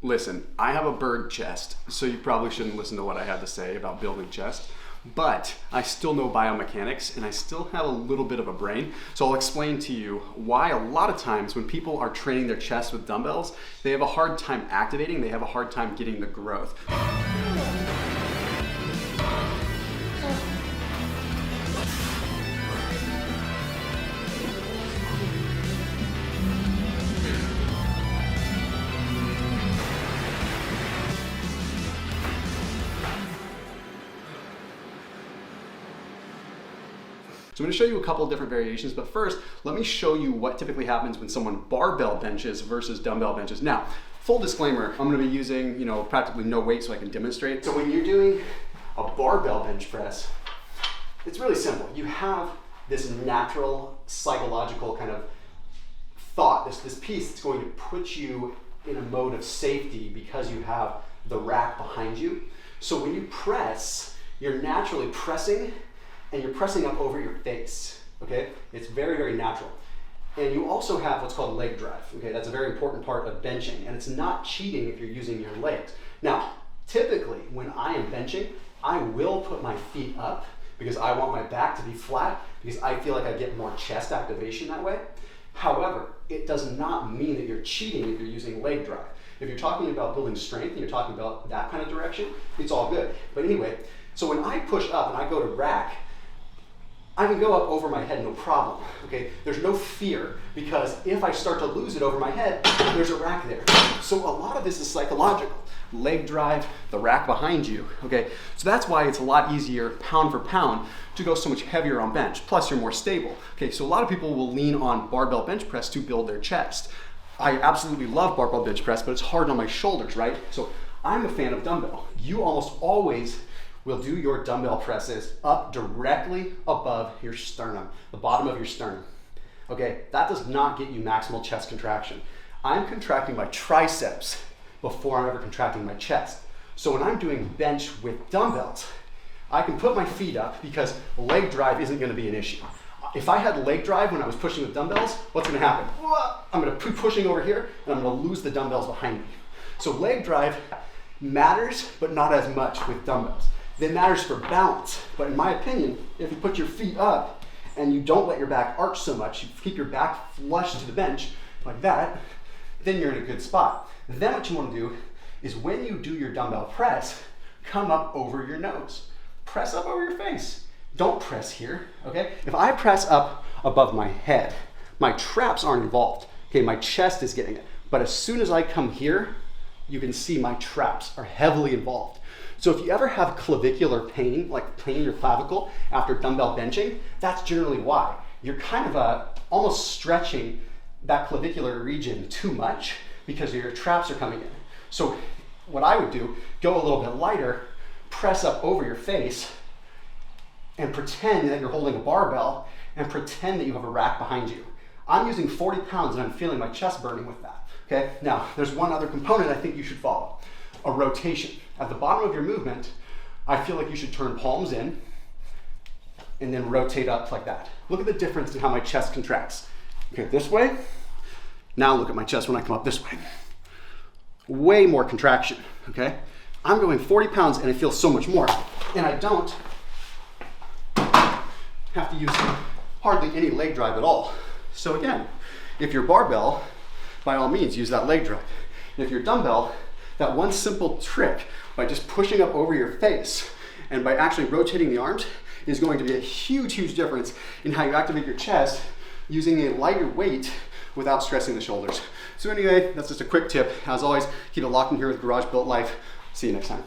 Listen, I have a bird chest, so you probably shouldn't listen to what I have to say about building chest, but I still know biomechanics and I still have a little bit of a brain. So I'll explain to you why a lot of times when people are training their chest with dumbbells, they have a hard time activating, they have a hard time getting the growth. So I'm going to show you a couple of different variations, but first, let me show you what typically happens when someone barbell benches versus dumbbell benches. Now, full disclaimer, I'm going to be using, practically no weight so I can demonstrate. So when you're doing a barbell bench press, it's really simple. You have this natural psychological kind of thought, this piece that's going to put you in a mode of safety because you have the rack behind you. So when you press, you're naturally pressing and you're pressing up over your face, okay? It's very, very natural. And you also have what's called leg drive, okay? That's a very important part of benching, and it's not cheating if you're using your legs. Now, typically, when I am benching, I will put my feet up because I want my back to be flat because I feel like I get more chest activation that way. However, it does not mean that you're cheating if you're using leg drive. If you're talking about building strength and you're talking about that kind of direction, it's all good. But anyway, so when I push up and I go to rack, I can go up over my head, no problem, okay? There's no fear because if I start to lose it over my head, there's a rack there. So a lot of this is psychological. Leg drive, the rack behind you, okay? So that's why it's a lot easier, pound for pound, to go so much heavier on bench. Plus you're more stable. Okay, so a lot of people will lean on barbell bench press to build their chest. I absolutely love barbell bench press, but it's hard on my shoulders, right? So I'm a fan of dumbbell. You almost always will do your dumbbell presses up directly above your sternum, the bottom of your sternum. Okay, that does not get you maximal chest contraction. I'm contracting my triceps before I'm ever contracting my chest. So when I'm doing bench with dumbbells, I can put my feet up because leg drive isn't gonna be an issue. If I had leg drive when I was pushing with dumbbells, what's gonna happen? I'm gonna be pushing over here and I'm gonna lose the dumbbells behind me. So leg drive matters, but not as much with dumbbells. It matters for balance, but in my opinion, if you put your feet up and you don't let your back arch so much, you keep your back flush to the bench like that, then you're in a good spot. Then what you want to do is when you do your dumbbell press, come up over your nose. Press up over your face. Don't press here, okay? If I press up above my head, my traps aren't involved, okay? My chest is getting it. But as soon as I come here, you can see my traps are heavily involved. So if you ever have clavicular pain, like pain in your clavicle after dumbbell benching, that's generally why. You're kind of almost stretching that clavicular region too much because your traps are coming in. So what I would do, go a little bit lighter, press up over your face, and pretend that you're holding a barbell, and pretend that you have a rack behind you. I'm using 40 pounds and I'm feeling my chest burning with that, okay? Now, there's one other component I think you should follow, a rotation. At the bottom of your movement, I feel like you should turn palms in and then rotate up like that. Look at the difference in how my chest contracts. Okay, this way. Now look at my chest when I come up this way. Way more contraction, okay? I'm going 40 pounds and it feels so much more. And I don't have to use hardly any leg drive at all. So again, if you're barbell, by all means, use that leg drive. And if you're dumbbell, that one simple trick by just pushing up over your face and by actually rotating the arms is going to be a huge, huge difference in how you activate your chest using a lighter weight without stressing the shoulders. So anyway, that's just a quick tip. As always, keep it locked in here with Garage Built Life. See you next time.